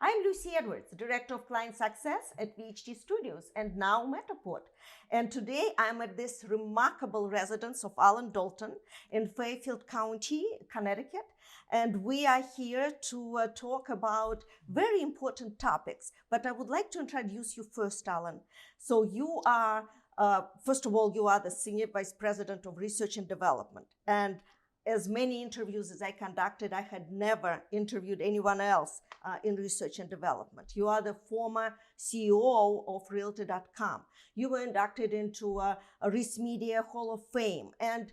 I'm Lucy Edwards, Director of Client Success at VHT Studios and now Metaport. And today I'm at this remarkable residence of Allan Dalton in Fairfield County, Connecticut. And we are here to talk about very important topics. But I would like to introduce you first, Allan. So you are, first of all, you are the Senior Vice President of Research and Development. And as many interviews as I conducted, I had never interviewed anyone else in research and development. You are the former CEO of Realtor.com. You were inducted into a Risk Media Hall of Fame. And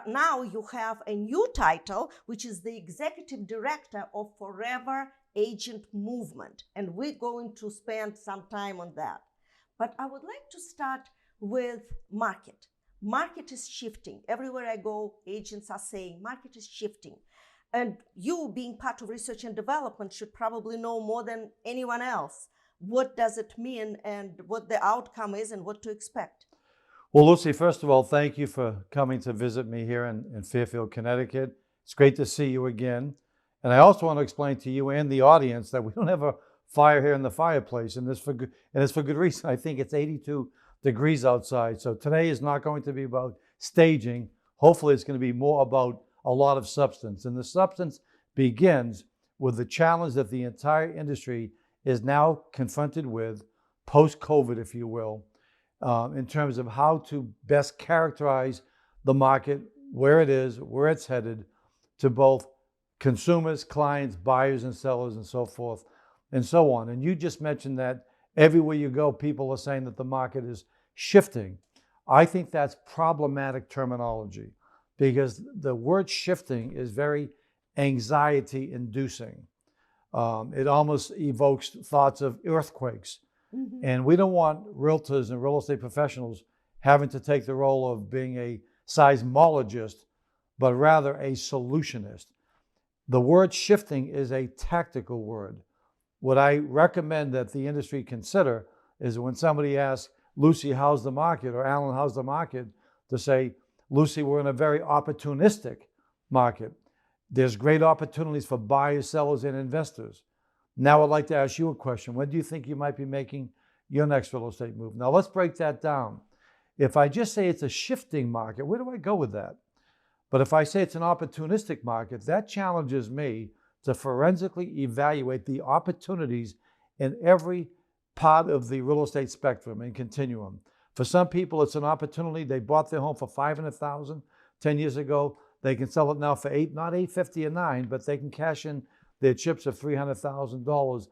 now you have a new title, which is the Executive Director of Forever Agent Movement. And we're going to spend some time on that. But I would like to start with market. Market is shifting. Everywhere I go, agents are saying market is shifting. And you, being part of research and development, should probably know more than anyone else. What does it mean and what the outcome is and what to expect? Well, Lucy, first of all, thank you for coming to visit me here in Fairfield, Connecticut. It's great to see you again. And I also want to explain to you and the audience that we don't have a fire here in the fireplace, and it's for good reason. I think it's 82 degrees outside. So today is not going to be about staging. Hopefully it's going to be more about a lot of substance. And the substance begins with the challenge that the entire industry is now confronted with, post-COVID, if you will, in terms of how to best characterize the market, where it is, where it's headed, to both consumers, clients, buyers and sellers and so forth and so on. And you just mentioned that everywhere you go, people are saying that the market is shifting. I think that's problematic terminology because the word shifting is very anxiety inducing. It almost evokes thoughts of earthquakes. Mm-hmm. And we don't want realtors and real estate professionals having to take the role of being a seismologist, but rather a solutionist. The word shifting is a tactical word. What I recommend that the industry consider is when somebody asks, Lucy, how's the market? Or Allan, how's the market? To say, Lucy, we're in a very opportunistic market. There's great opportunities for buyers, sellers, and investors. Now I'd like to ask you a question. When do you think you might be making your next real estate move? Now let's break that down. If I just say it's a shifting market, where do I go with that? But if I say it's an opportunistic market, that challenges me to forensically evaluate the opportunities in every part of the real estate spectrum and continuum. For some people, it's an opportunity. They bought their home for $500,000 10 years ago. They can sell it now for not $850 or $9, but they can cash in their chips of $300,000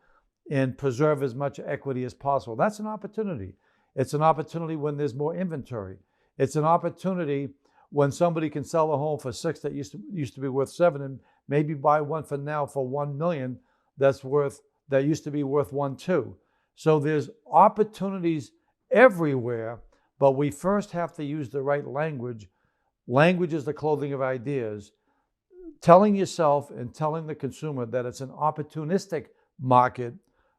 and preserve as much equity as possible. That's an opportunity. It's an opportunity when there's more inventory. It's an opportunity when somebody can sell a home for $6 that used to be worth $7 and maybe buy one for now for $1 million that used to be worth $1.2 million. So there's opportunities everywhere, but we first have to use the right language. Language is the clothing of ideas. Telling yourself and telling the consumer that it's an opportunistic market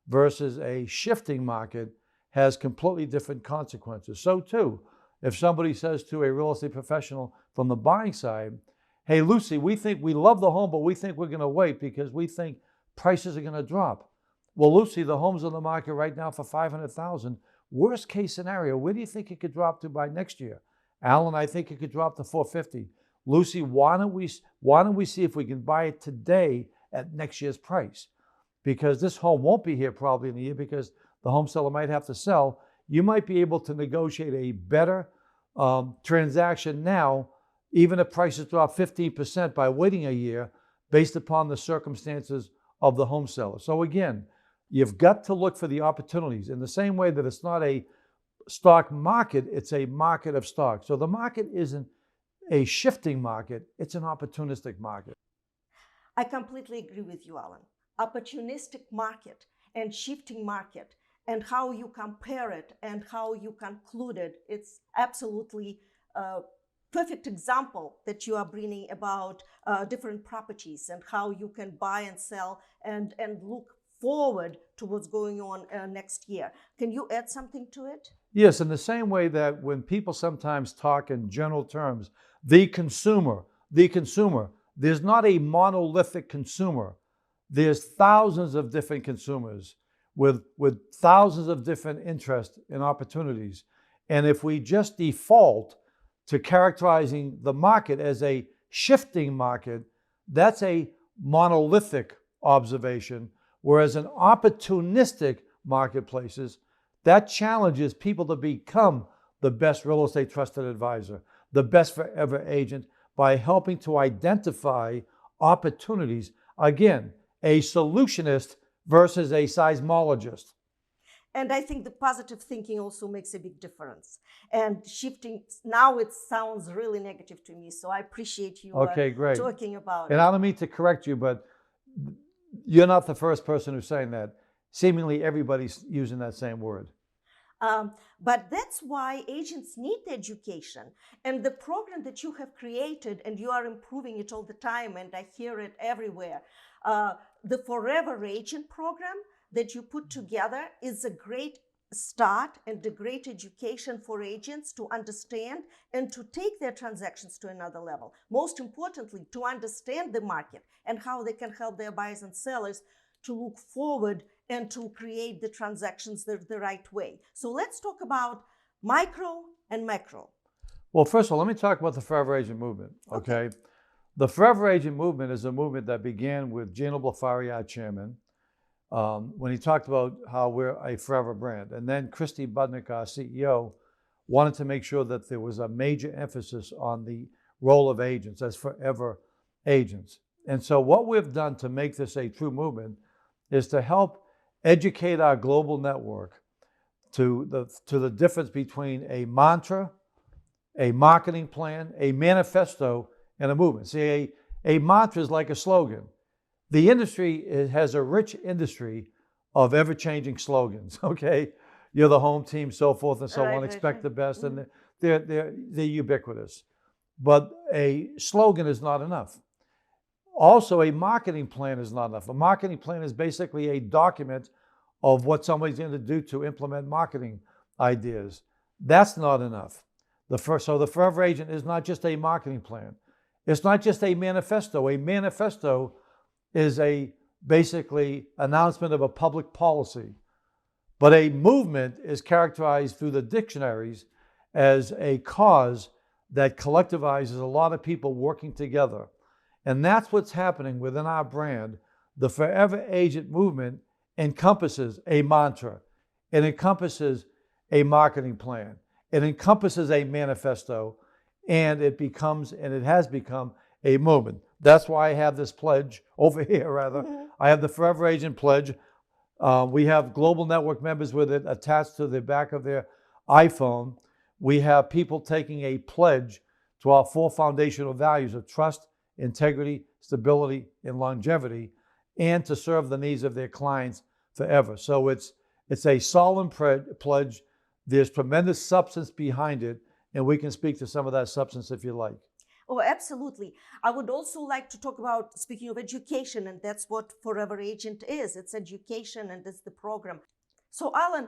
versus a shifting market has completely different consequences. So too, if somebody says to a real estate professional from the buying side, hey, Lucy, we love the home, but we think we're going to wait because we think prices are going to drop. Well, Lucy, the home's on the market right now for $500,000. Worst case scenario, where do you think it could drop to by next year? Allan, I think it could drop to $450,000. Lucy, why don't we see if we can buy it today at next year's price? Because this home won't be here probably in a year because the home seller might have to sell. You might be able to negotiate a better transaction now, even if prices drop 15% by waiting a year based upon the circumstances of the home seller. So again, you've got to look for the opportunities in the same way that it's not a stock market, it's a market of stocks. So the market isn't a shifting market, it's an opportunistic market. I completely agree with you, Allan. Opportunistic market and shifting market and how you compare it and how you conclude it, it's absolutely a perfect example that you are bringing about different properties and how you can buy and sell and look forward to what's going on next year. Can you add something to it? Yes, in the same way that when people sometimes talk in general terms, the consumer, there's not a monolithic consumer. there's thousands of different consumers with thousands of different interests and opportunities. And if we just default to characterizing the market as a shifting market, that's a monolithic observation, whereas an opportunistic marketplaces, that challenges people to become the best real estate trusted advisor, the best forever agent, by helping to identify opportunities. Again, a solutionist versus a seismologist. And I think the positive thinking also makes a big difference. And shifting, now it sounds really negative to me. So I appreciate you Great. talking about and it. I don't mean to correct you, but you're not the first person who's saying that. Seemingly everybody's using that same word. But that's why agents need education. And the program that you have created, and you are improving it all the time, and I hear it everywhere, the Forever Agent program that you put together is a great start and a great education for agents to understand and to take their transactions to another level. Most importantly, to understand the market and how they can help their buyers and sellers to look forward and to create the transactions the right way. So let's talk about micro and macro. Well, first of all, let me talk about the Forever Agent movement, okay? The Forever Agent movement is a movement that began with Gino Blafari, our chairman, when he talked about how we're a forever brand. And then Christy Budnick, our CEO, wanted to make sure that there was a major emphasis on the role of agents as forever agents. And so what we've done to make this a true movement is to help educate our global network to the difference between a mantra, a marketing plan, a manifesto, and a movement. See, a mantra is like a slogan. The industry has a rich industry of ever-changing slogans, okay? You're the home team, so forth and so on, expect the best, and they're ubiquitous. But a slogan is not enough. Also, a marketing plan is not enough. A marketing plan is basically a document of what somebody's going to do to implement marketing ideas. That's not enough. So the Forever Agent is not just a marketing plan. It's not just a manifesto. A manifesto is a basically announcement of a public policy. But a movement is characterized through the dictionaries as a cause that collectivizes a lot of people working together. And that's what's happening within our brand. The Forever Agent movement encompasses a mantra. It encompasses a marketing plan. It encompasses a manifesto. And it has become a movement. That's why I have this pledge over here, rather. I have the Forever Agent pledge. We have global network members with it attached to the back of their iPhone. We have people taking a pledge to our 4 foundational values of trust, integrity, stability, and longevity, and to serve the needs of their clients forever. So it's a solemn pledge. There's tremendous substance behind it, and we can speak to some of that substance if you like. Oh, absolutely. I would also like to talk about, speaking of education, and that's what Forever Agent is. It's education, and it's the program. So, Allan,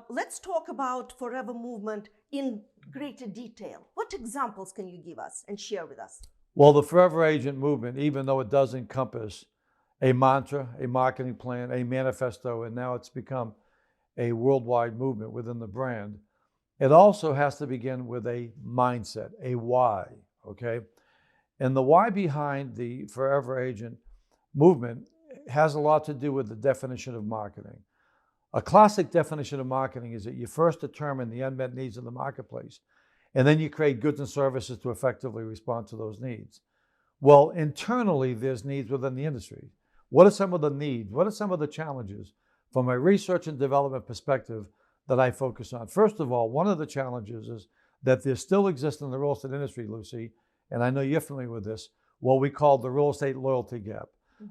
let's talk about Forever Movement in greater detail. What examples can you give us and share with us? Well, the Forever Agent movement, even though it does encompass a mantra, a marketing plan, a manifesto, and now it's become a worldwide movement within the brand, it also has to begin with a mindset, a why, okay? And the why behind the Forever Agent movement has a lot to do with the definition of marketing. A classic definition of marketing is that you first determine the unmet needs of the marketplace, and then you create goods and services to effectively respond to those needs. Well, internally, there's needs within the industry. What are some of the needs? What are some of the challenges from a research and development perspective that I focus on? First of all, one of the challenges is that there still exists in the real estate industry, Lucy, and I know you're familiar with this, what we call the real estate loyalty gap.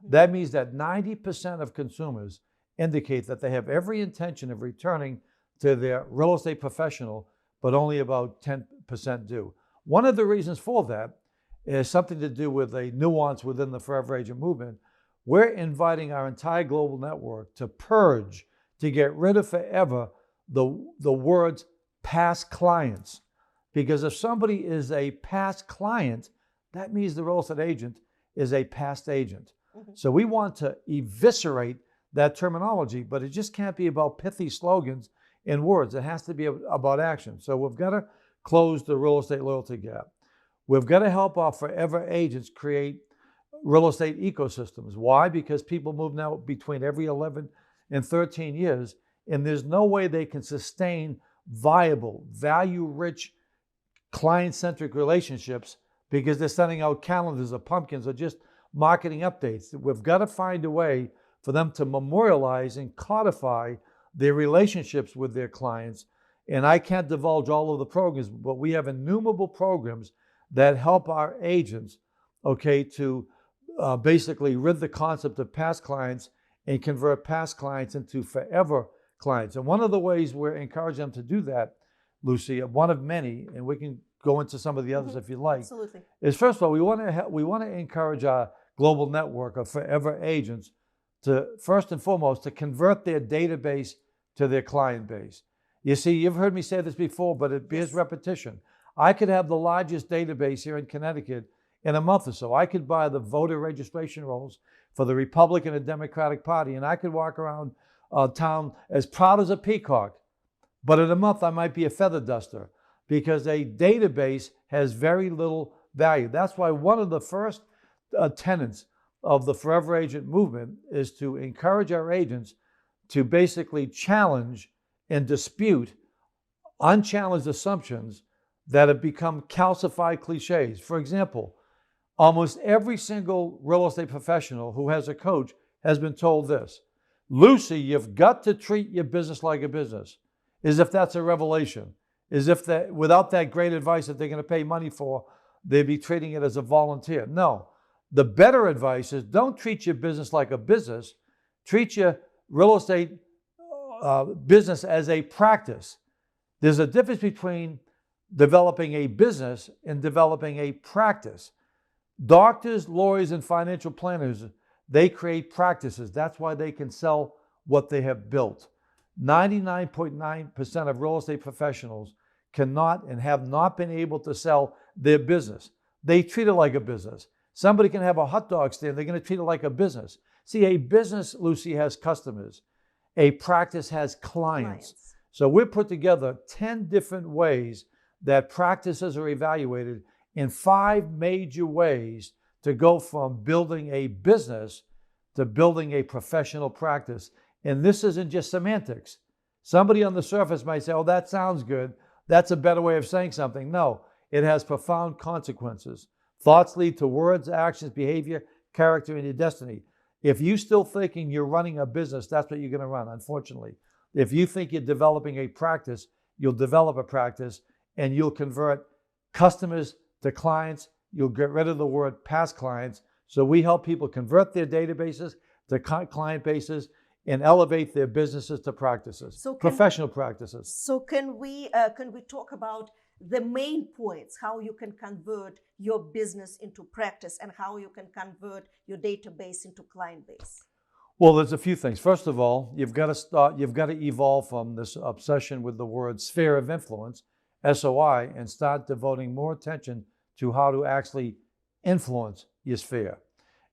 That means that 90% of consumers indicate that they have every intention of returning to their real estate professional, but only about 10% do. One of the reasons for that is something to do with a nuance within the Forever Agent movement. We're inviting our entire global network to purge, to get rid of forever the words past clients. Because if somebody is a past client, that means the real estate agent is a past agent. So we want to eviscerate that terminology, but it just can't be about pithy slogans and words. It has to be about action. So we've got to close the real estate loyalty gap. We've got to help our forever agents create real estate ecosystems. Why? Because people move now between every 11 and 13 years, and there's no way they can sustain viable, value-rich, client-centric relationships because they're sending out calendars or pumpkins or just marketing updates. We've got to find a way for them to memorialize and codify their relationships with their clients. And I can't divulge all of the programs, but we have innumerable programs that help our agents, to basically rid the concept of past clients and convert past clients into forever clients. And one of the ways we're encouraging them to do that, Lucy, one of many, and we can go into some of the others if you like, Absolutely. is first of all, we want to encourage our global network of forever agents to, first and foremost, to convert their database to their client base. You see, you've heard me say this before, but it bears repetition. I could have the largest database here in Connecticut in a month or so. I could buy the voter registration rolls for the Republican and Democratic Party, and I could walk around town as proud as a peacock. But in a month, I might be a feather duster because a database has very little value. That's why one of the first tenets of the Forever Agent movement is to encourage our agents to basically challenge and dispute unchallenged assumptions that have become calcified cliches. For example, almost every single real estate professional who has a coach has been told this: Lucy, you've got to treat your business like a business, as if that's a revelation, as if that without that great advice that they're going to pay money for, they'd be treating it as a volunteer. No, the better advice is don't treat your business like a business, treat your real estate business as a practice. There's a difference between developing a business and developing a practice. Doctors, lawyers, and financial planners, they create practices. That's why they can sell what they have built. 99.9% of real estate professionals cannot and have not been able to sell their business. They treat it like a business. Somebody can have a hot dog stand. They're going to treat it like a business. See, a business, Lucy, has customers. A practice has clients. So we've put together 10 different ways that practices are evaluated in 5 major ways to go from building a business to building a professional practice. And this isn't just semantics. Somebody on the surface might say, oh, that sounds good. That's a better way of saying something. No, it has profound consequences. Thoughts lead to words, actions, behavior, character, and your destiny. If you're still thinking you're running a business, that's what you're going to run, unfortunately. If you think you're developing a practice, you'll develop a practice and you'll convert customers to clients. You'll get rid of the word past clients. So we help people convert their databases to client bases and elevate their businesses to practices, professional practices. So can we talk about the main points, how you can convert your business into practice and how you can convert your database into client base? Well, there's a few things. First of all, you've got to evolve from this obsession with the word sphere of influence, SOI, and start devoting more attention to how to actually influence your sphere.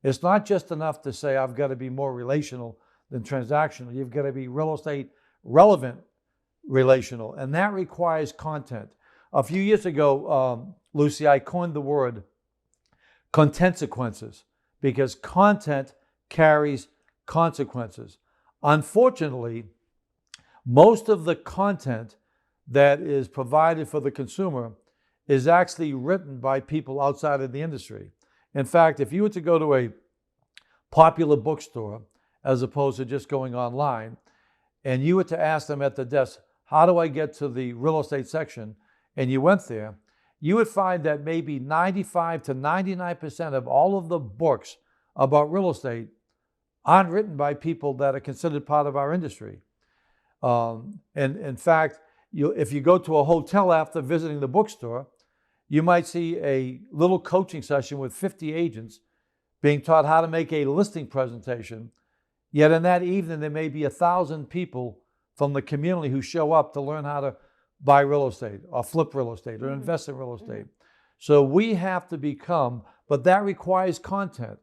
It's not just enough to say, I've got to be more relational than transactional. You've got to be real estate relevant relational, and that requires content. A few years ago, Lucy, I coined the word contentsequences because content carries consequences. Unfortunately, most of the content that is provided for the consumer is actually written by people outside of the industry. In fact, if you were to go to a popular bookstore, as opposed to just going online, and you were to ask them at the desk, how do I get to the real estate section? And you went there, you would find that maybe 95 to 99% of all of the books about real estate aren't written by people that are considered part of our industry. And in fact, if you go to a hotel after visiting the bookstore, you might see a little coaching session with 50 agents being taught how to make a listing presentation. Yet in that evening, there may be 1,000 people from the community who show up to learn how to buy real estate or flip real estate or invest in real estate. So we have to become, but that requires content.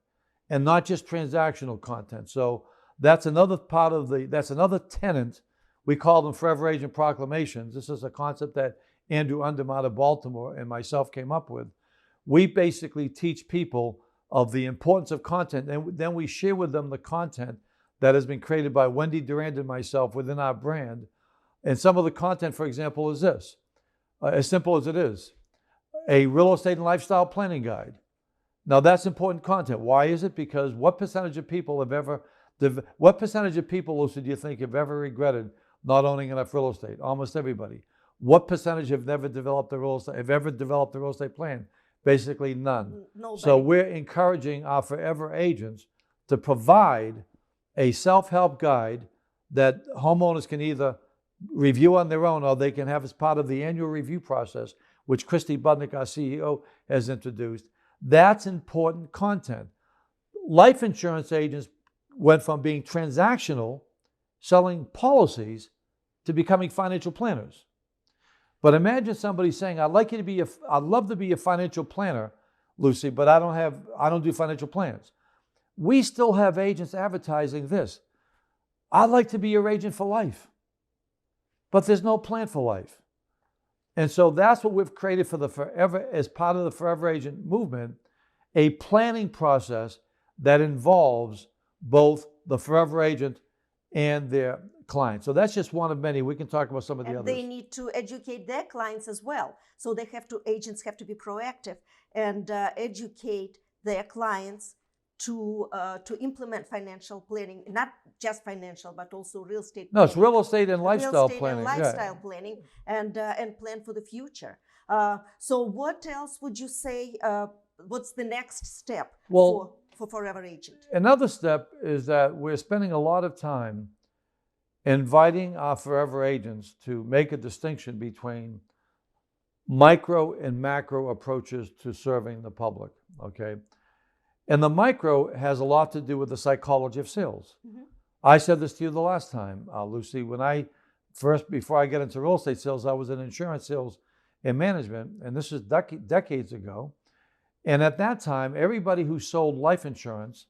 and not just transactional content. So that's another part of that's another tenet. We call them Forever Agent Proclamations. This is a concept that Andrew Underm out of Baltimore and myself came up with. We basically teach people of the importance of content, and then we share with them the content that has been created by Wendy Durand and myself within our brand. And some of the content, for example, is this, as simple as it is, a real estate and lifestyle planning guide. Now that's important content. Why is it? Because what percentage of people, Lucy, do you think have ever regretted not owning enough real estate? Almost everybody. What percentage have ever developed a real estate plan? Basically none. Nobody. So we're encouraging our forever agents to provide a self-help guide that homeowners can either review on their own or they can have as part of the annual review process, which Christy Budnick, our CEO, has introduced. That's important content. Life insurance agents went from being transactional, selling policies, to becoming financial planners. But imagine somebody saying, I'd love to be a financial planner, Lucy, but I don't do financial plans. We still have agents advertising this. I'd like to be your agent for life, but there's no plan for life. And so that's what we've created for the Forever, as part of the Forever Agent movement, a planning process that involves both the Forever Agent and their clients. So that's just one of many. We can talk about some of the and others. they need to educate their clients as well. So agents have to be proactive and educate their clients to implement financial planning, not just financial, but also real estate. No, it's real estate and lifestyle planning. planning. And plan for the future. So what else would you say? What's the next step for Forever Agent? Another step is that we're spending a lot of time inviting our forever agents to make a distinction between micro and macro approaches to serving the public, okay? And the micro has a lot to do with the psychology of sales. Mm-hmm. I said this to you the last time, Lucy, before I get into real estate sales, I was in insurance sales and management, and this is decades ago. And at that time, everybody who sold life insurance,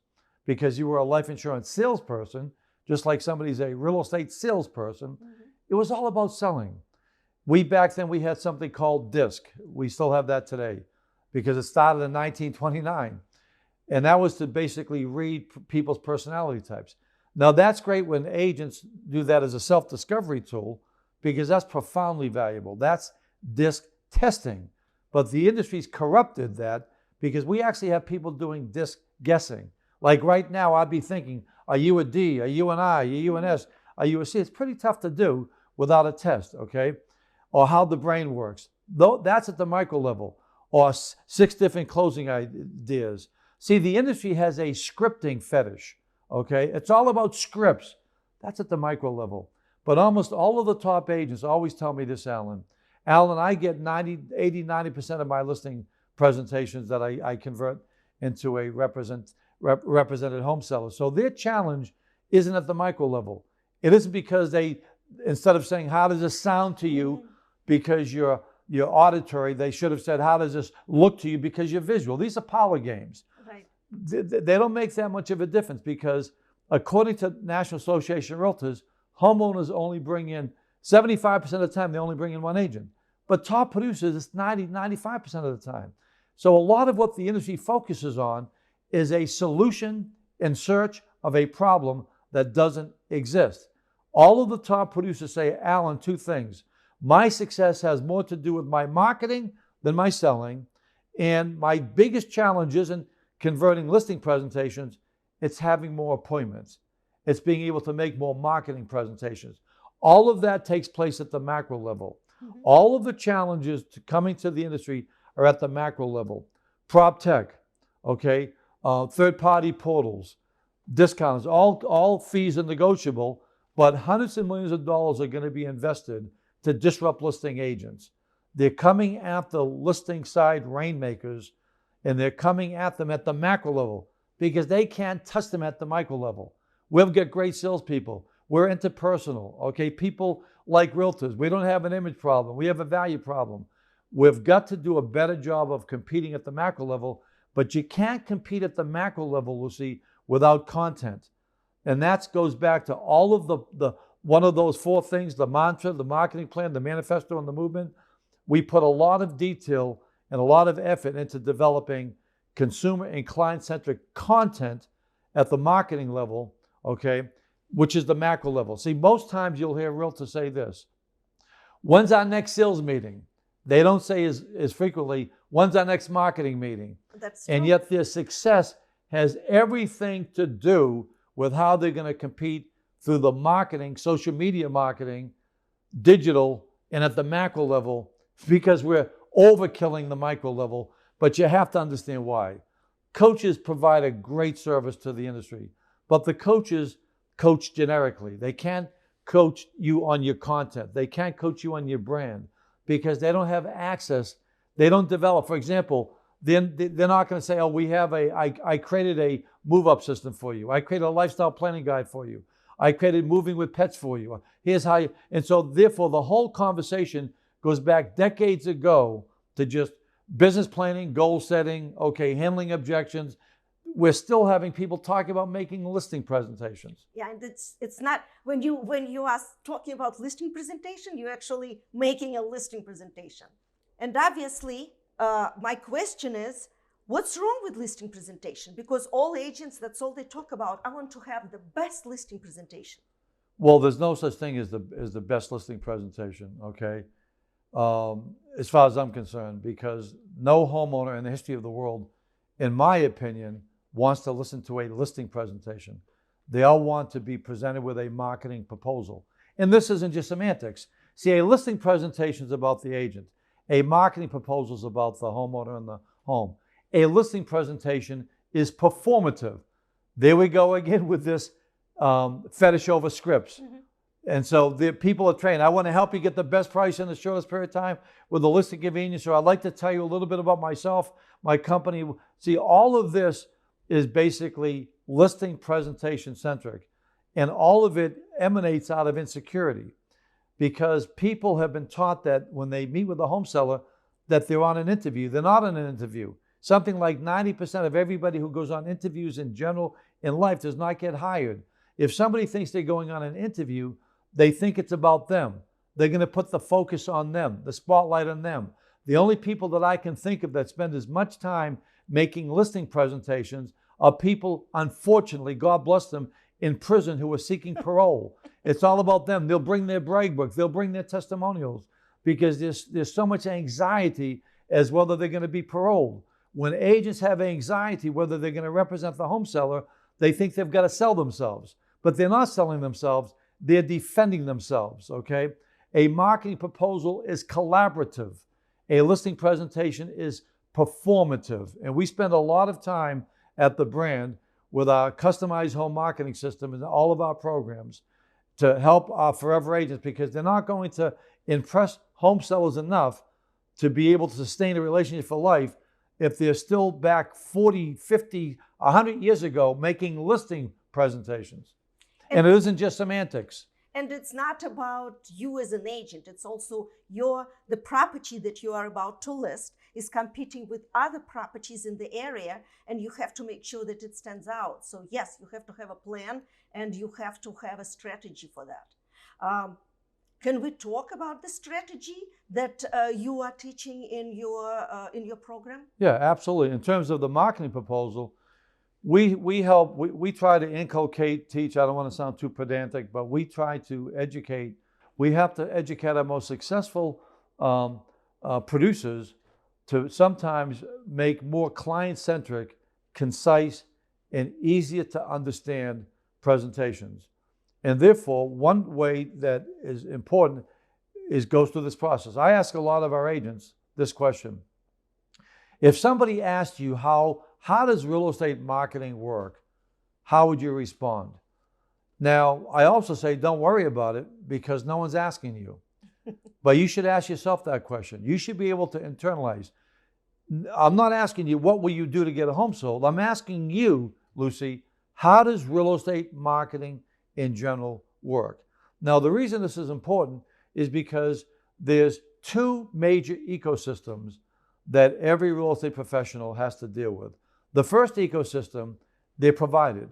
because you were a life insurance salesperson, just like somebody's a real estate salesperson, mm-hmm. It was all about selling. Back then, we had something called DISC. We still have that today because it started in 1929. And that was to basically read people's personality types. Now, that's great when agents do that as a self-discovery tool because that's profoundly valuable. That's DISC testing. But the industry's corrupted that because we actually have people doing DISC guessing. Like right now, I'd be thinking, are you a D? Are you an I? Are you an S? Are you a C? It's pretty tough to do without a test, okay? Or how the brain works. That's at the micro level. Or 6 different closing ideas. See, the industry has a scripting fetish, okay? It's all about scripts. That's at the micro level. But almost all of the top agents always tell me this, Allan. Allan, I get 90% of my listing presentations that I convert into a represented home seller. So their challenge isn't at the micro level. It isn't because instead of saying, how does this sound to you because you're auditory, they should have said, how does this look to you because you're visual? These are power games. Right. They don't make that much of a difference because according to National Association of Realtors, homeowners only bring in 75% of the time, they only bring in one agent. But top producers, it's 95% of the time. So a lot of what the industry focuses on is a solution in search of a problem that doesn't exist. All of the top producers say, Allan, 2 things. My success has more to do with my marketing than my selling. And my biggest challenge isn't converting listing presentations, it's having more appointments. It's being able to make more marketing presentations. All of that takes place at the macro level. Mm-hmm. All of the challenges to coming to the industry are at the macro level. Prop tech, okay, third-party portals, discounts, all fees are negotiable, but hundreds of millions of dollars are going to be invested to disrupt listing agents. They're coming at the listing side rainmakers, and they're coming at them at the macro level because they can't touch them at the micro level. We've got great salespeople. We're interpersonal, okay? People like realtors. We don't have an image problem. We have a value problem. We've got to do a better job of competing at the macro level, But you can't compete at the macro level, Lucy, without content. And that goes back to all of the one of those four things, the mantra, the marketing plan, the manifesto, and the movement. We put a lot of detail and a lot of effort into developing consumer and client-centric content at the marketing level, okay, which is the macro level. See, most times you'll hear realtors say this: when's our next sales meeting? They don't say as frequently, when's our next marketing meeting? That's true. And yet their success has everything to do with how they're going to compete through the marketing, social media marketing, digital, and at the macro level, because we're overkilling the micro level. But you have to understand why. Coaches provide a great service to the industry, but the coaches coach generically. They can't coach you on your content. They can't coach you on your brand because they don't have access. They don't develop. For example, they're not going to say, oh, I created a move-up system for you. I created a lifestyle planning guide for you. I created moving with pets for you. Here's how you, and so therefore the whole conversation goes back decades ago to just business planning, goal setting, okay, handling objections. We're still having people talking about making listing presentations. Yeah, and it's not, when you are talking about listing presentation, you're actually making a listing presentation. And obviously, my question is, what's wrong with listing presentation? Because all agents, that's all they talk about. I want to have the best listing presentation. Well, there's no such thing as the best listing presentation, okay? As far as I'm concerned, because no homeowner in the history of the world, in my opinion, wants to listen to a listing presentation. They all want to be presented with a marketing proposal. And this isn't just semantics. See, a listing presentation is about the agent. A marketing proposal is about the homeowner and the home. A listing presentation is performative. There we go again with this fetish over scripts. Mm-hmm. And so the people are trained. I want to help you get the best price in the shortest period of time with a listing convenience. So I'd like to tell you a little bit about myself, my company. See, all of this is basically listing presentation centric. And all of it emanates out of insecurity because people have been taught that when they meet with a home seller, that they're on an interview. They're not on an interview. Something like 90% of everybody who goes on interviews in general in life does not get hired. If somebody thinks they're going on an interview, they think it's about them. They're going to put the focus on them, the spotlight on them. The only people that I can think of that spend as much time making listing presentations are people, unfortunately, God bless them, in prison who are seeking parole. It's all about them. They'll bring their brag book. They'll bring their testimonials because there's so much anxiety as whether they're going to be paroled. When agents have anxiety whether they're going to represent the home seller, they think they've got to sell themselves. But they're not selling themselves. They're defending themselves, okay? A marketing proposal is collaborative. A listing presentation is performative. And we spend a lot of time at the brand with our customized home marketing system and all of our programs to help our forever agents because they're not going to impress home sellers enough to be able to sustain a relationship for life if they're still back 40, 50, 100 years ago making listing presentations. And it isn't just semantics. And it's not about you as an agent. It's also the property that you are about to list is competing with other properties in the area, and you have to make sure that it stands out. So yes, you have to have a plan and you have to have a strategy for that. Can we talk about the strategy that you are teaching in your program? Yeah, absolutely. In terms of the marketing proposal, we try to inculcate, teach. I don't want to sound too pedantic, but we try to educate. We have to educate our most successful producers to sometimes make more client-centric, concise, and easier to understand presentations. And therefore, one way that is important is goes through this process. I ask a lot of our agents this question. If somebody asked you how does real estate marketing work, how would you respond? Now, I also say don't worry about it because no one's asking you. But you should ask yourself that question. You should be able to internalize. I'm not asking you what will you do to get a home sold. I'm asking you, Lucy, how does real estate marketing in general work? Now, the reason this is important is because there's two major ecosystems that every real estate professional has to deal with. The first ecosystem, they provided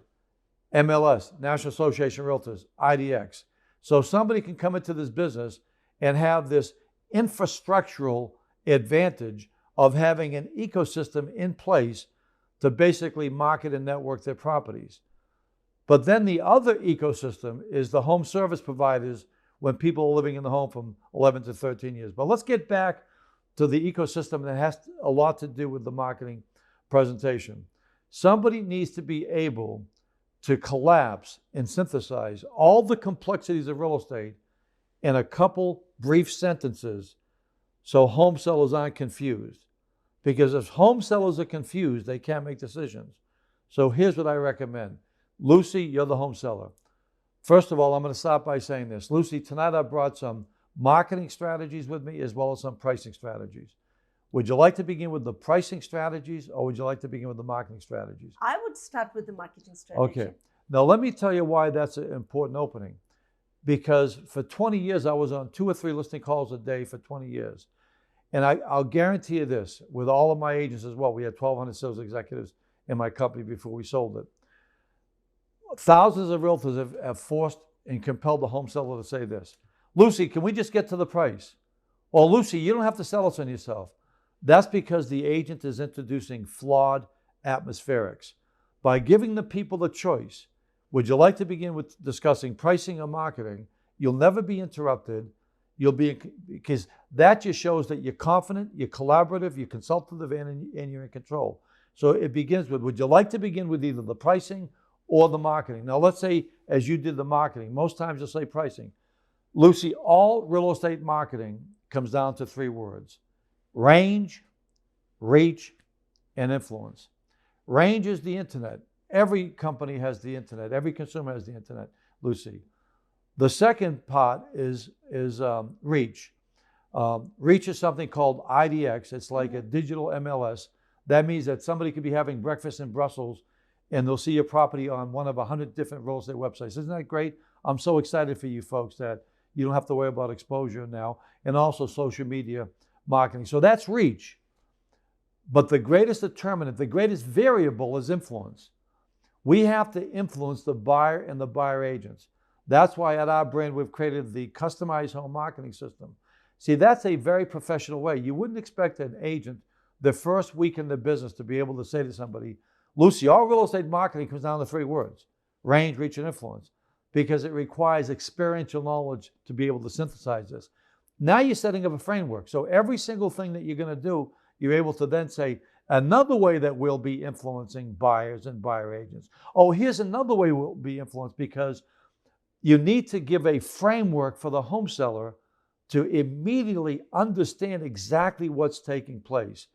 MLS, National Association of Realtors, IDX. So somebody can come into this business and have this infrastructural advantage of having an ecosystem in place to basically market and network their properties. But then the other ecosystem is the home service providers when people are living in the home from 11 to 13 years. But let's get back to the ecosystem that has a lot to do with the marketing presentation. Somebody needs to be able to collapse and synthesize all the complexities of real estate in a couple brief sentences so home sellers aren't confused. Because if home sellers are confused, they can't make decisions. So here's what I recommend. Lucy, you're the home seller. First of all, I'm going to start by saying this. Lucy, tonight I brought some marketing strategies with me as well as some pricing strategies. Would you like to begin with the pricing strategies or would you like to begin with the marketing strategies? I would start with the marketing strategy. Okay. Now let me tell you why that's an important opening. Because for 20 years, I was on 2 or 3 listing calls a day for 20 years. And I'll guarantee you this, with all of my agents as well, we had 1,200 sales executives in my company before we sold it. Thousands of realtors have forced and compelled the home seller to say this. Lucy, can we just get to the price? Or Lucy, you don't have to sell us on yourself. That's because the agent is introducing flawed atmospherics. By giving the people the choice, would you like to begin with discussing pricing or marketing? You'll never be interrupted. Because that just shows that you're confident, you're collaborative, you're consultative, and you're in control. So it begins with, would you like to begin with either the pricing or the marketing? Now let's say, as you did the marketing, most times you'll say pricing. Lucy, all real estate marketing comes down to 3 words: range, reach, and influence. Range is the internet. Every company has the internet. Every consumer has the internet, Lucy. The second part is reach. Reach is something called IDX. It's like a digital MLS. That means that somebody could be having breakfast in Brussels and they'll see your property on one of 100 different real estate websites. Isn't that great? I'm so excited for you folks that you don't have to worry about exposure now, and also social media marketing. So that's reach. But the greatest determinant, the greatest variable is influence. We have to influence the buyer and the buyer agents. That's why at our brand, we've created the customized home marketing system. See, that's a very professional way. You wouldn't expect an agent the first week in the business to be able to say to somebody, Lucy, all real estate marketing comes down to 3 words: range, reach, and influence, because it requires experiential knowledge to be able to synthesize this. Now you're setting up a framework. So every single thing that you're going to do, you're able to then say, another way that we'll be influencing buyers and buyer agents. Oh, here's another way we'll be influenced, because you need to give a framework for the home seller to immediately understand exactly what's taking place.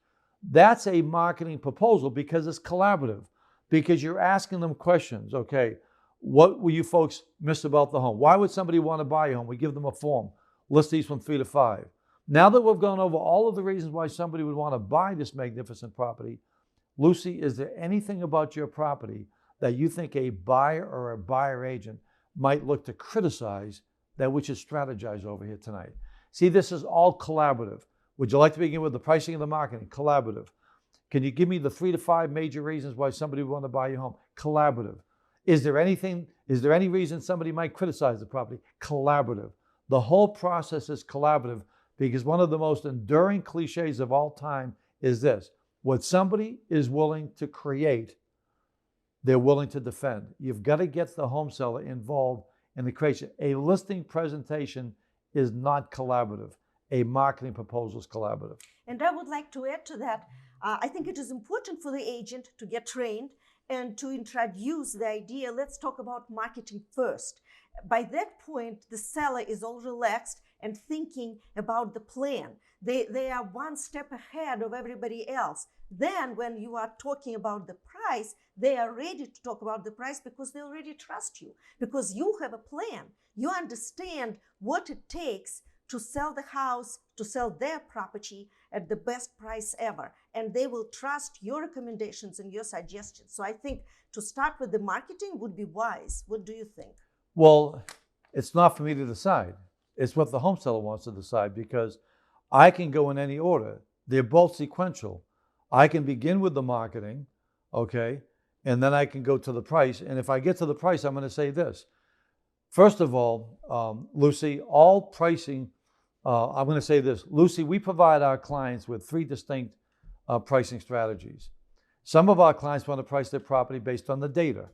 That's a marketing proposal because it's collaborative, because you're asking them questions. Okay, what will you folks miss about the home? Why would somebody want to buy a home? We give them a form. List these from 3 to 5. Now that we've gone over all of the reasons why somebody would want to buy this magnificent property, Lucy, is there anything about your property that you think a buyer or a buyer agent might look to criticize that we should strategize over here tonight? See, this is all collaborative. Would you like to begin with the pricing and the marketing? Collaborative. Can you give me the 3 to 5 major reasons why somebody would want to buy your home? Collaborative. Is there any reason somebody might criticize the property? Collaborative. The whole process is collaborative, because one of the most enduring cliches of all time is this: what somebody is willing to create, they're willing to defend. You've got to get the home seller involved in the creation. A listing presentation is not collaborative. A marketing proposal is collaborative. And I would like to add to that, I think it is important for the agent to get trained and to introduce the idea. Let's talk about marketing first. By that point, the seller is all relaxed and thinking about the plan. They are one step ahead of everybody else. Then when you are talking about the price, they are ready to talk about the price because they already trust you, because you have a plan. You understand what it takes to sell the house, to sell their property at the best price ever. And they will trust your recommendations and your suggestions. So I think to start with the marketing would be wise. What do you think? Well, it's not for me to decide. It's what the home seller wants to decide, because I can go in any order. They're both sequential. I can begin with the marketing, okay? And then I can go to the price. And if I get to the price, I'm going to say this. First of all, Lucy, all pricing, I'm going to say this. Lucy, we provide our clients with 3 distinct pricing strategies. Some of our clients want to price their property based on the data,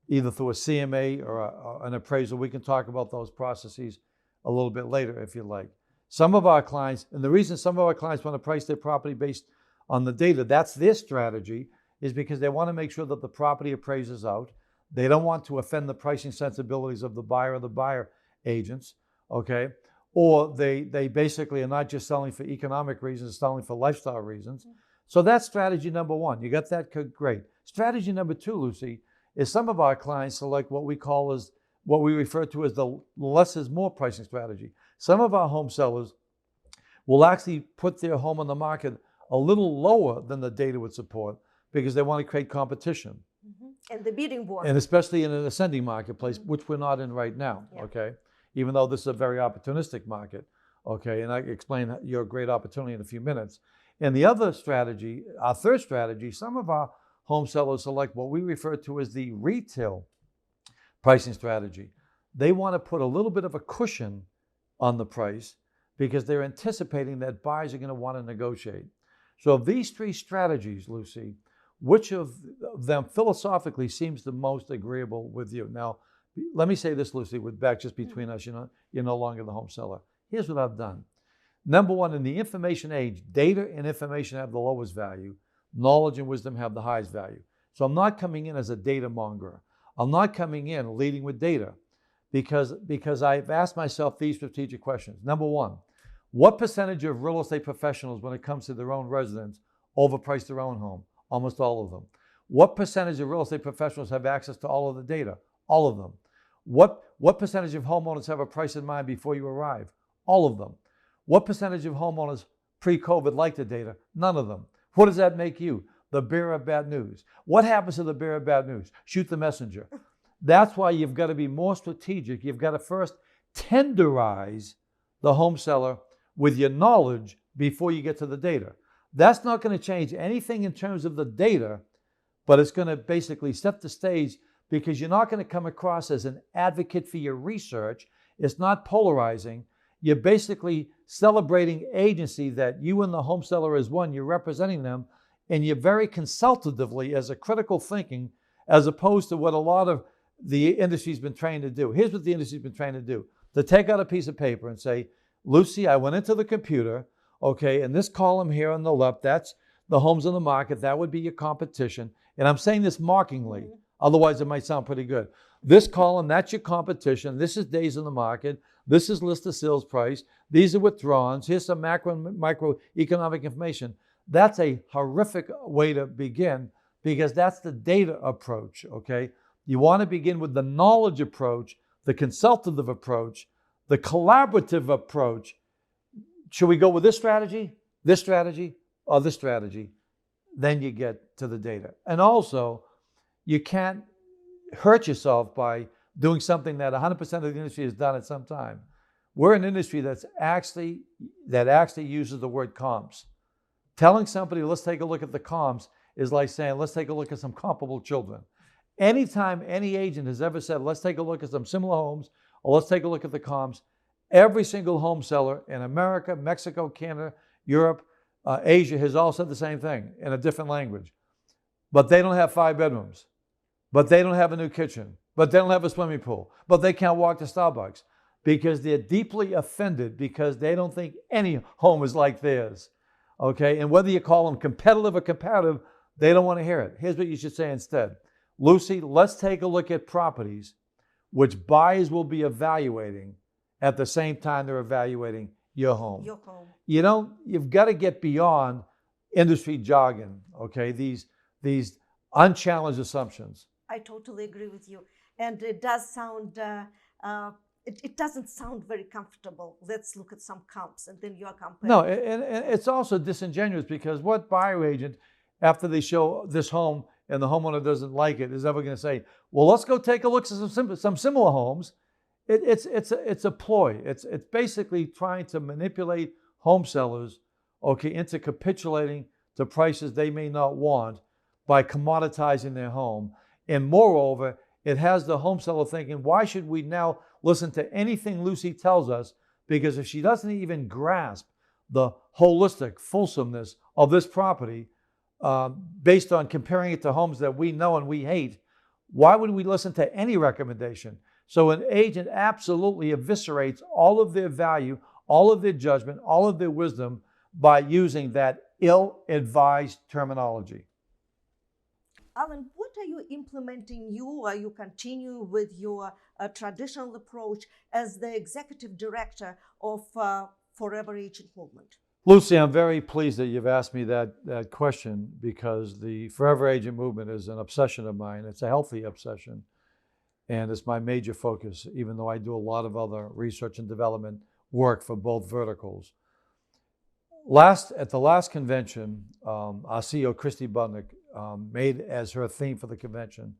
either through a CMA or an appraisal. We can talk about those processes a little bit later if you like. Some of our clients, and the reason some of our clients want to price their property based on the data, that's their strategy, is because they want to make sure that the property appraises out. They don't want to offend the pricing sensibilities of the buyer or the buyer agents, okay? Or they basically are not just selling for economic reasons, selling for lifestyle reasons. So that's strategy number 1. You got that? Great. Strategy number 2, Lucy, is some of our clients select what we refer to as the less is more pricing strategy. Some of our home sellers will actually put their home on the market a little lower than the data would support because they want to create competition. And the bidding war. And especially in an ascending marketplace, which we're not in right now, okay? Even though this is a very opportunistic market, okay? And I explain your great opportunity in a few minutes. And the other strategy, our third strategy, some of our home sellers select what we refer to as the retail pricing strategy. They want to put a little bit of a cushion on the price because they're anticipating that buyers are going to want to negotiate. So of these 3 strategies, Lucy, which of them philosophically seems the most agreeable with you? Now, let me say this, Lucy, back just between us, you're no longer the home seller. Here's what I've done. Number 1, in the information age, data and information have the lowest value. Knowledge and wisdom have the highest value. So I'm not coming in as a data monger. I'm not coming in leading with data because I've asked myself these strategic questions. Number 1, what percentage of real estate professionals, when it comes to their own residence, overprice their own home? Almost all of them. What percentage of real estate professionals have access to all of the data? All of them. What percentage of homeowners have a price in mind before you arrive? All of them. What percentage of homeowners pre-COVID like the data? None of them. What does that make you? The bearer of bad news. What happens to the bearer of bad news? Shoot the messenger. That's why you've got to be more strategic. You've got to first tenderize the home seller with your knowledge before you get to the data. That's not going to change anything in terms of the data, but it's going to basically set the stage because you're not going to come across as an advocate for your research. It's not polarizing. You're basically celebrating agency that you and the home seller is one. You're representing them, and you're very consultatively as a critical thinking as opposed to what a lot of the industry's been trained to do. Here's what the industry's been trained to do. To take out a piece of paper and say, Lucy, I went into the computer, okay, and this column here on the left, that's the homes on the market. That would be your competition. And I'm saying this mockingly. Otherwise, it might sound pretty good. This column, that's your competition. This is days in the market. This is list of sales price. These are withdrawals. Here's some macro and microeconomic information. That's a horrific way to begin because that's the data approach, okay? You want to begin with the knowledge approach, the consultative approach, the collaborative approach. Should we go with this strategy, or this strategy? Then you get to the data. And also, you can't hurt yourself by doing something that 100% of the industry has done at some time. We're an industry that actually uses the word comps. Telling somebody, let's take a look at the comps, is like saying, let's take a look at some comparable children. Anytime any agent has ever said, let's take a look at some similar homes, or let's take a look at the comps, every single home seller in America, Mexico, Canada, Europe, Asia has all said the same thing in a different language. But they don't have 5 bedrooms. But they don't have a new kitchen. But they don't have a swimming pool. But they can't walk to Starbucks because they're deeply offended because they don't think any home is like theirs. Okay? And whether you call them competitive or comparative, they don't want to hear it. Here's what you should say instead. Lucy, let's take a look at properties which buyers will be evaluating at the same time they're evaluating your home. Your home. You've got to get beyond industry jargon, okay? These unchallenged assumptions. I totally agree with you. And it does sound, it doesn't sound very comfortable. Let's look at some comps and then your comparing. No, and it's also disingenuous because what buyer agent, after they show this home and the homeowner doesn't like it, is ever going to say, well, let's go take a look at some similar homes. It's a ploy. It's basically trying to manipulate home sellers, okay, into capitulating to prices they may not want by commoditizing their home. And moreover, it has the home seller thinking, why should we now listen to anything Lucy tells us? Because if she doesn't even grasp the holistic fulsomeness of this property, based on comparing it to homes that we know and we hate, why would we listen to any recommendation? So an agent absolutely eviscerates all of their value, all of their judgment, all of their wisdom by using that ill-advised terminology. Allan, what are you implementing or you continue with your traditional approach as the executive director of Forever Agent Movement? Lucy, I'm very pleased that you've asked me that question, because the Forever Agent Movement is an obsession of mine. It's a healthy obsession, and it's my major focus, even though I do a lot of other research and development work for both verticals. At the last convention, our CEO, Christy Budnick, made as her theme for the convention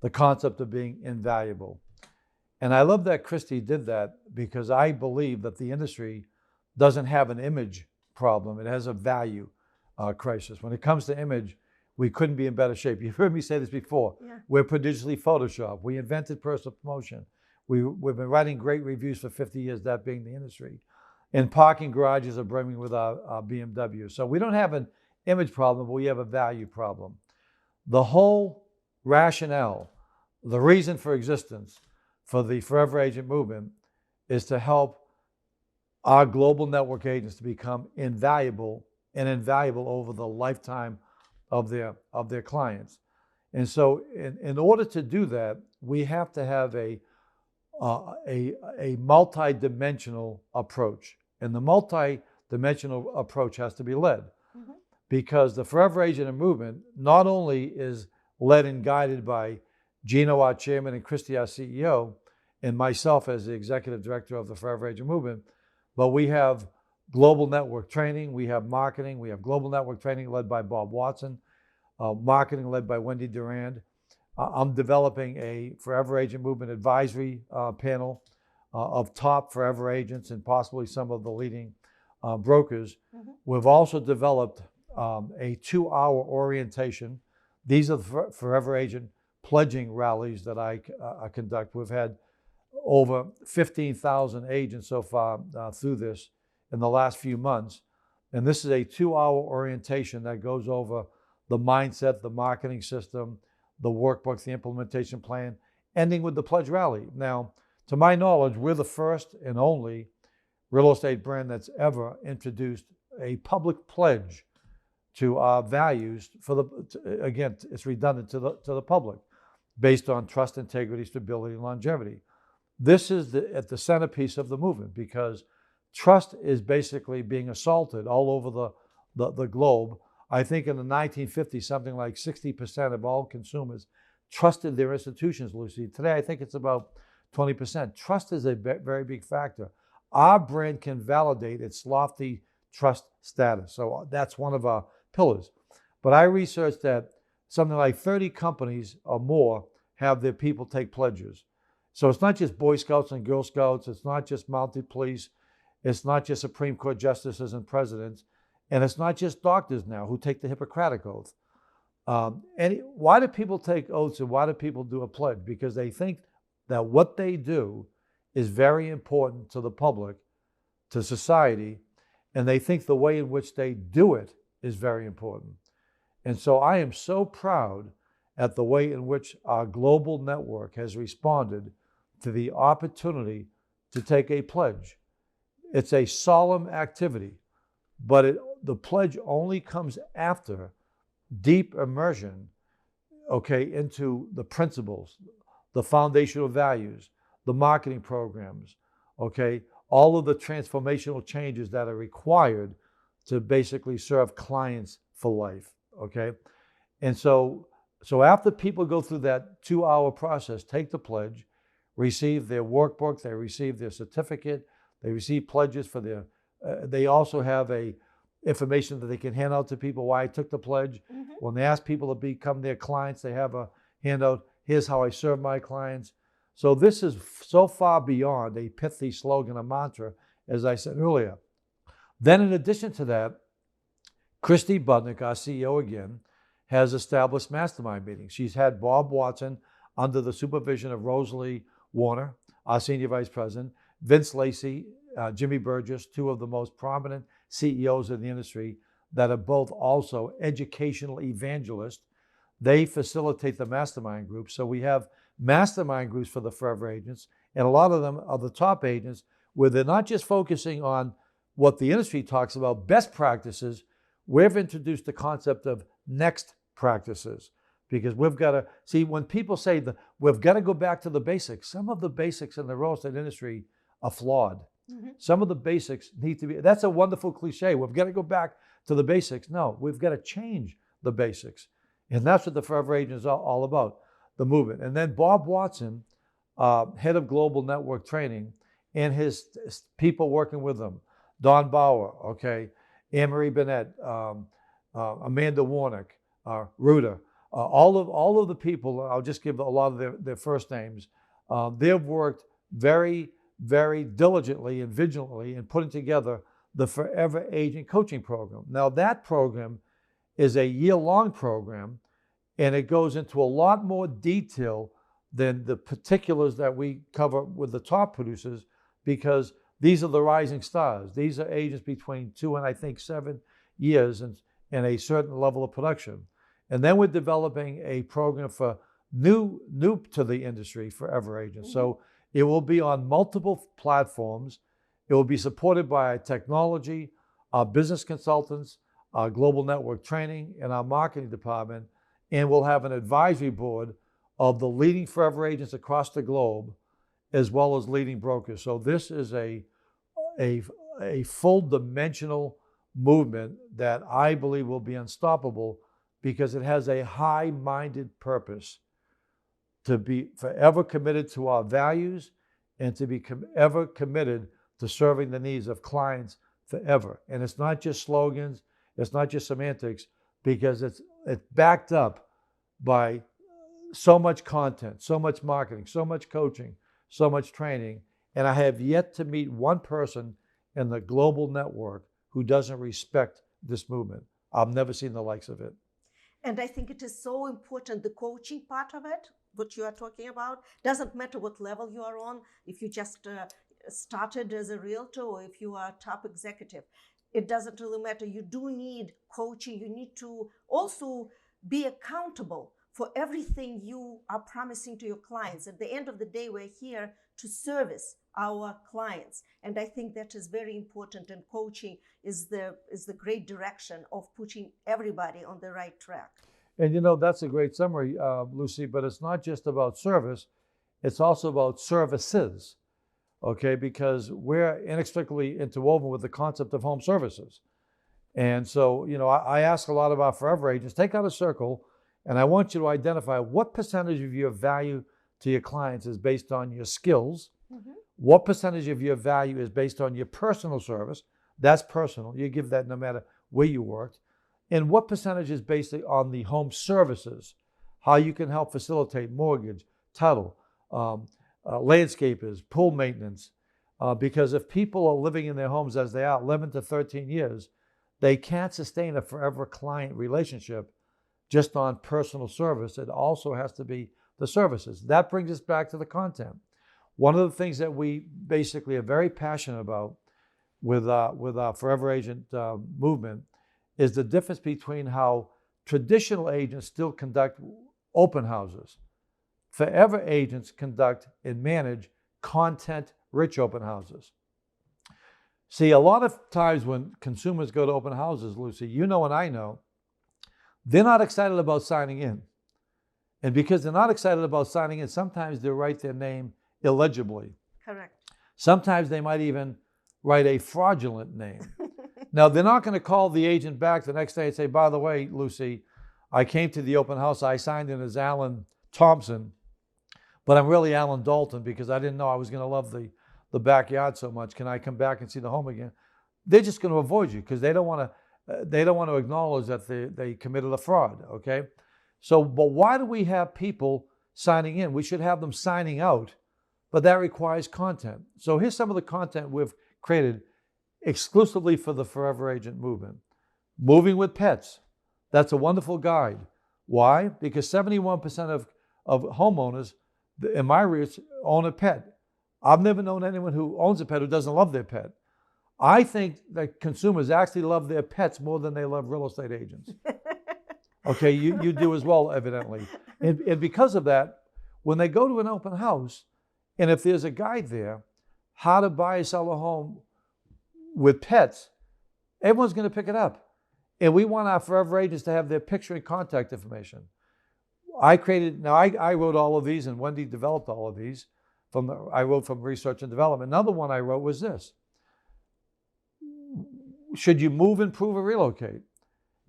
the concept of being invaluable. And I love that Christy did that, because I believe that the industry doesn't have an image problem. It has a value crisis. When it comes to image, we couldn't be in better shape. You've heard me say this before. Yeah. We're prodigiously Photoshop. We invented personal promotion. We've been writing great reviews for 50 years, that being the industry. And parking garages are brimming with our BMW. So we don't have an image problem, but we have a value problem. The whole rationale, the reason for existence for the Forever Agent Movement is to help our global network agents to become invaluable over the lifetime of their clients. And so in order to do that, we have to have a multi-dimensional approach. And the multi-dimensional approach has to be led, because the Forever Agent Movement not only is led and guided by Gino, our chairman, and Christy, our CEO, and myself as the executive director of the Forever Agent Movement, but we have global network training, we have marketing, we have global network training led by Bob Watson, marketing led by Wendy Durand. I'm developing a Forever Agent Movement advisory panel of top Forever agents and possibly some of the leading brokers. We've also developed a 2-hour orientation. These are the Forever Agent pledging rallies that I conduct. We've had over 15,000 agents so far through this in the last few months. And this is a 2-hour orientation that goes over the mindset, the marketing system, the workbook, the implementation plan, ending with the pledge rally. Now, to my knowledge, we're the first and only real estate brand that's ever introduced a public pledge to our values again, it's redundant to the public, based on trust, integrity, stability, and longevity. This is at the centerpiece of the movement, because trust is basically being assaulted all over the globe. I think in the 1950s, something like 60% of all consumers trusted their institutions, Lucy. Today, I think it's about 20%. Trust is a very big factor. Our brand can validate its lofty trust status. So that's one of our pillars. But I researched that something like 30 companies or more have their people take pledges. So it's not just Boy Scouts and Girl Scouts. It's not just mounted police. It's not just Supreme Court justices and presidents. And it's not just doctors now who take the Hippocratic Oath. Why do people take oaths and why do people do a pledge? Because they think that what they do is very important to the public, to society, and they think the way in which they do it is very important. And so I am so proud at the way in which our global network has responded to the opportunity to take a pledge. It's a solemn activity, but the pledge only comes after deep immersion, into the principles, the foundational values, the marketing programs, all of the transformational changes that are required to basically serve clients for life, And so after people go through that 2-hour process, take the pledge, receive their workbook, they receive their certificate, they receive pledges for their, they also have information that they can hand out to people why I took the pledge. When they ask people to become their clients, they have a handout, here's how I serve my clients. So this is so far beyond a pithy slogan, a mantra, as I said earlier. Then in addition to that, Christy Budnick, our CEO again, has established mastermind meetings. She's had Bob Watson under the supervision of Rosalie Warner, our senior vice president, Vince Lacey, Jimmy Burgess, two of the most prominent CEOs in the industry that are both also educational evangelists. They facilitate the mastermind groups. So we have mastermind groups for the forever agents, and a lot of them are the top agents where they're not just focusing on what the industry talks about, best practices. We've introduced the concept of next practices, because we've got to see, when people say that we've got to go back to the basics, some of the basics in the real estate industry are flawed. Mm-hmm. Some of the basics need to be, that's a wonderful cliche, we've got to go back to the basics. No, we've got to change the basics. And that's what the Forever Agent is all about, the movement. And then Bob Watson, head of global network training, and his people working with him, Don Bauer, okay, Anne-Marie Bennett, Amanda Warnick, Ruta, all of the people, I'll just give a lot of their first names. They've worked very, very diligently and vigilantly in putting together the Forever Agent coaching program. Now that program is a year-long program, and it goes into a lot more detail than the particulars that we cover with the top producers, because these are the rising stars. These are agents between 2 and I think 7 years and a certain level of production. And then we're developing a program for new to the industry forever agents. Mm-hmm. So it will be on multiple platforms. It will be supported by our technology, our business consultants, our global network training, and our marketing department. And we'll have an advisory board of the leading forever agents across the globe, as well as leading brokers. So this is a full dimensional movement that I believe will be unstoppable, because it has a high-minded purpose to be forever committed to our values and to be ever committed to serving the needs of clients forever. And it's not just slogans, it's not just semantics, because it's backed up by so much content, so much marketing, so much coaching, so much training. And I have yet to meet one person in the global network who doesn't respect this movement. I've never seen the likes of it. And I think it is so important, the coaching part of it, what you are talking about. Doesn't matter what level you are on, if you just started as a realtor or if you are a top executive. It doesn't really matter. You do need coaching. You need to also be accountable for everything you are promising to your clients. At the end of the day, we're here to service our clients. And I think that is very important. And coaching is the great direction of putting everybody on the right track. And you know, that's a great summary, Lucy, but it's not just about service. It's also about services, okay? Because we're inextricably interwoven with the concept of home services. And so, you know, I ask a lot of our forever agents, take out a circle, and I want you to identify what percentage of your value to your clients is based on your skills. Mm-hmm. What percentage of your value is based on your personal service? That's personal. You give that no matter where you worked. And what percentage is based on the home services? How you can help facilitate mortgage, title, landscapers, pool maintenance. Because if people are living in their homes as they are, 11 to 13 years, they can't sustain a forever client relationship just on personal service. It also has to be the services. That brings us back to the content. One of the things that we basically are very passionate about with our forever agent movement is the difference between how traditional agents still conduct open houses. Forever agents conduct and manage content-rich open houses. See, a lot of times when consumers go to open houses, Lucy, you know and I know, they're not excited about signing in. And because they're not excited about signing in, sometimes they write their name illegibly. Correct. Sometimes they might even write a fraudulent name. Now, they're not going to call the agent back the next day and say, by the way, Lucy, I came to the open house, I signed in as Allan Thompson, but I'm really Allan Dalton because I didn't know I was going to love the backyard so much. Can I come back and see the home again? They're just going to avoid you because they don't want to acknowledge that they committed a fraud, okay? So, but why do we have people signing in? We should have them signing out, but that requires content. So here's some of the content we've created exclusively for the Forever Agent movement. Moving with Pets. That's a wonderful guide Why? Because 71% of homeowners in my research own a pet. I've never known anyone who owns a pet who doesn't love their pet. I think that consumers actually love their pets more than they love real estate agents. Okay, you do as well, evidently. And because of that, when they go to an open house, and if there's a guide there, how to buy or sell a home with pets, everyone's going to pick it up. And we want our forever agents to have their picture and contact information. I wrote all of these, and Wendy developed all of these. I wrote from research and development. Another one I wrote was this. Should you move, improve, or relocate?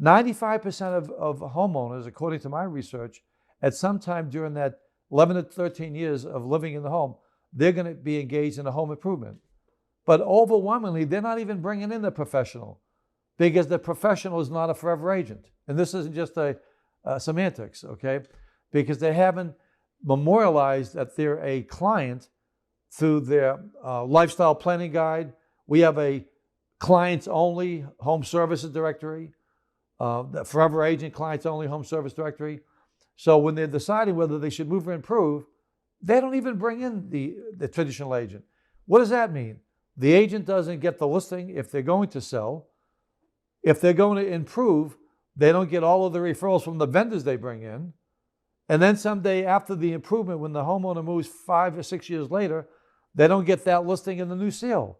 95% of homeowners, according to my research, at some time during that 11 to 13 years of living in the home, they're going to be engaged in a home improvement. But overwhelmingly, they're not even bringing in the professional, because the professional is not a forever agent. And this isn't just a semantics, okay? Because they haven't memorialized that they're a client through their lifestyle planning guide. We have a clients only home services directory, the forever agent clients only home service directory. So when they're deciding whether they should move or improve, they don't even bring in the traditional agent. What does that mean? The agent doesn't get the listing if they're going to sell. If they're going to improve, they don't get all of the referrals from the vendors they bring in. And then someday after the improvement, when the homeowner moves 5 or 6 years later, they don't get that listing in the new sale.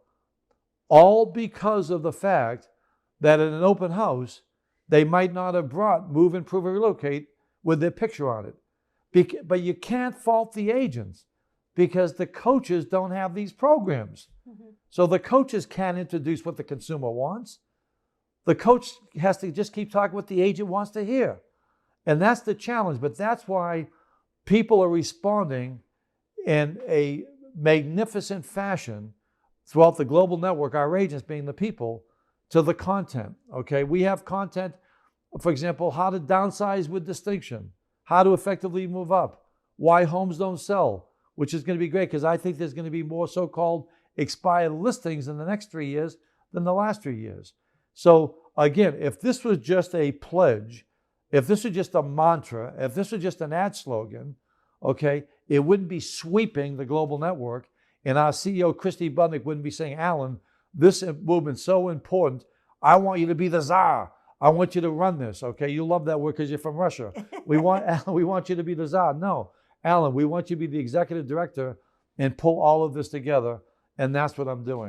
All because of the fact that in an open house, they might not have brought move, improve, or relocate with their picture on it. But you can't fault the agents because the coaches don't have these programs. Mm-hmm. So the coaches can't introduce what the consumer wants. The coach has to just keep talking what the agent wants to hear. And that's the challenge. But that's why people are responding in a magnificent fashion throughout the global network, our agents being the people, to the content. Okay, we have content, for example, how to downsize with distinction, how to effectively move up, why homes don't sell, which is going to be great because I think there's going to be more so-called expired listings in the next 3 years than the last 3 years. So again, if this was just a pledge, if this was just a mantra, if this was just an ad slogan, okay, it wouldn't be sweeping the global network. And our CEO, Christy Budnick, wouldn't be saying, Allan, this movement's so important. I want you to be the czar. I want you to run this, okay? You love that word because you're from Russia. We want you to be the czar. No, Allan, we want you to be the executive director and pull all of this together. And that's what I'm doing.